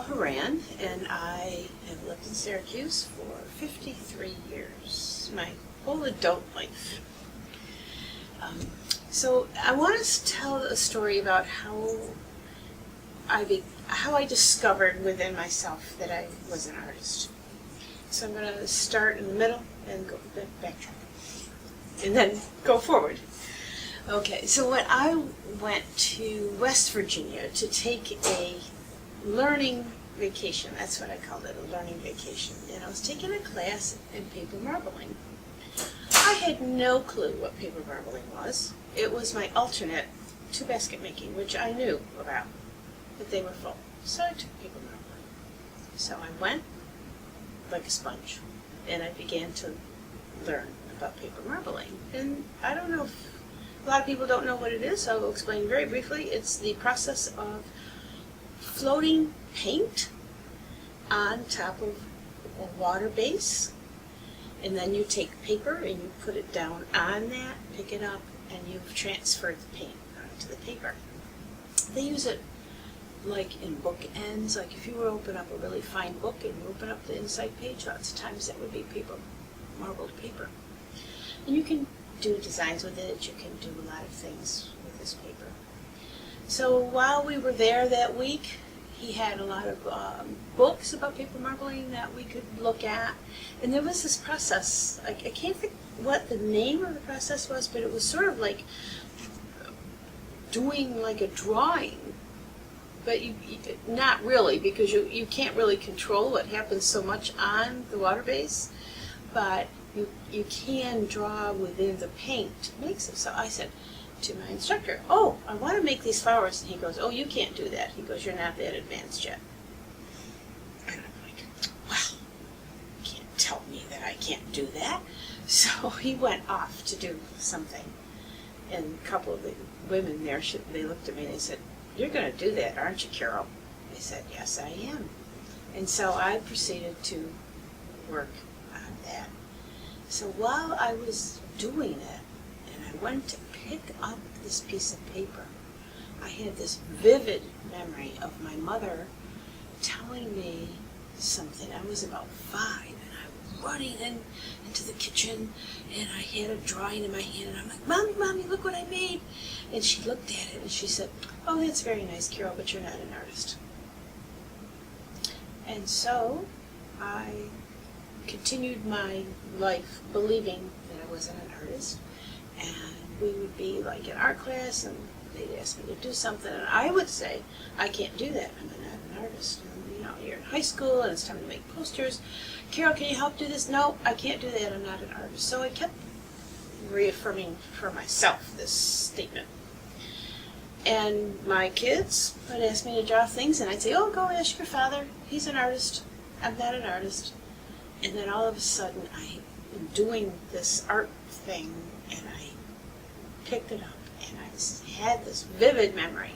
Haran, and I have lived in Syracuse for 53 years, my whole adult life. So I want to tell a story about how I discovered within myself that I was an artist. So I'm going to start in the middle and go backtrack, and then go forward. Okay, so when I went to West Virginia to take a learning vacation, that's what I called it, a learning vacation, and I was taking a class in paper marbling. I had no clue what paper marbling was. It was my alternate to basket making, which I knew about, but they were full. So I took paper marbling. So I went like a sponge, and I began to learn about paper marbling. And I don't know if a lot of people don't know what it is, so I will explain very briefly. It's the process of floating paint on top of a water base, and then you take paper and you put it down on that, pick it up, and you've transferred the paint onto the paper. They use it like in bookends, like if you were to open up a really fine book and you open up the inside page, lots of times that would be paper, marbled paper. And you can do designs with it, you can do a lot of things with this paper. So while we were there that week, he had a lot of books about paper marbling that we could look at. And there was this process, I can't think what the name of the process was, but it was sort of like doing like a drawing. But you not really, because you can't really control what happens so much on the water base. But you can draw within the paint to make them. So I said to my instructor, "Oh, I want to make these flowers." And he goes, "Oh, you can't do that." He goes, "You're not that advanced yet." And I'm like, "Well, you can't tell me that I can't do that." So he went off to do something. And a couple of the women there, they looked at me and they said, "You're going to do that, aren't you, Carole?" I said, "Yes, I am." And so I proceeded to work on that. So while I was doing it, and I went to pick up this piece of paper, I had this vivid memory of my mother telling me something. I was about 5, and I was running into the kitchen, and I had a drawing in my hand, and I'm like, Mommy, look what I made." And she looked at it, and she said, "Oh, that's very nice, Carole, but you're not an artist." And so I continued my life believing that I wasn't an artist, and we would be like in art class, and they'd ask me to do something, and I would say, "I can't do that, I'm not an artist." And, you're in high school, and it's time to make posters. "Carole, can you help do this?" "No, I can't do that, I'm not an artist." So I kept reaffirming for myself this statement. And my kids would ask me to draw things, and I'd say, "Oh, go ask your father, he's an artist. I'm not an artist." And then all of a sudden, I am doing this art thing, and I picked it up, and I had this vivid memory,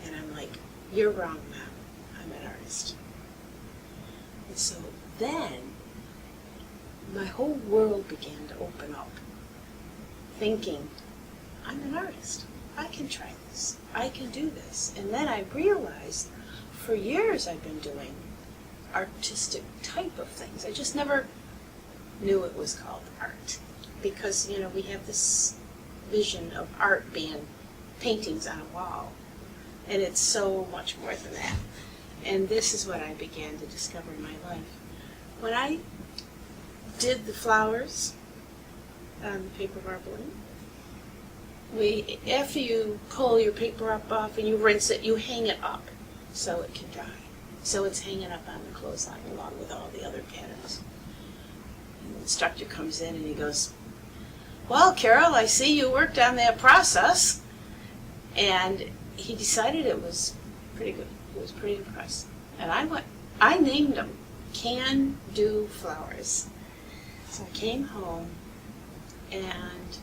and I'm like, "You're wrong, Mom. I'm an artist." And so then, my whole world began to open up, thinking, I'm an artist. I can try this. I can do this. And then I realized, for years I've been doing artistic type of things. I just never knew it was called art, because we have this vision of art being paintings on a wall, and it's so much more than that. And this is what I began to discover in my life. When I did the flowers on the paper marbling, after you pull your paper up off and you rinse it, you hang it up so it can dry. So it's hanging up on the clothesline along with all the other patterns. And the instructor comes in and he goes, "Well, Carole, I see you worked on that process." And he decided it was pretty good. He was pretty impressed. And I named them Can Do Flowers. So I came home and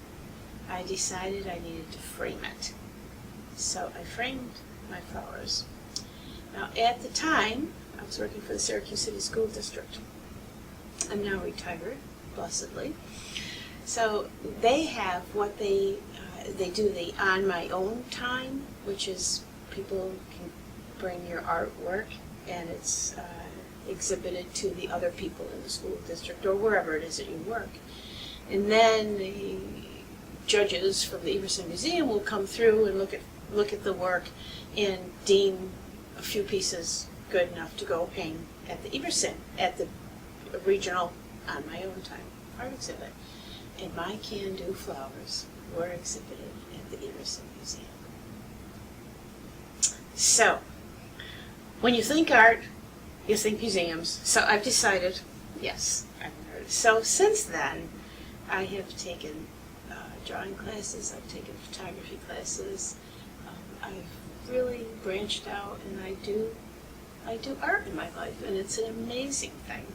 I decided I needed to frame it. So I framed my flowers. Now, at the time, I was working for the Syracuse City School District. I'm now retired, blessedly. So they have what they do the on my own time, which is people can bring your artwork and it's exhibited to the other people in the school district or wherever it is that you work. And then the judges from the Everson Museum will come through and look at the work and deem a few pieces good enough to go hang at the Everson, at the regional on my own time art exhibit. And my can-do flowers were exhibited at the Everson Museum. So, when you think art, you think museums. So I've decided, yes, I'm an artist. So since then, I have taken drawing classes, I've taken photography classes, I've really branched out, and I do art in my life, and it's an amazing thing.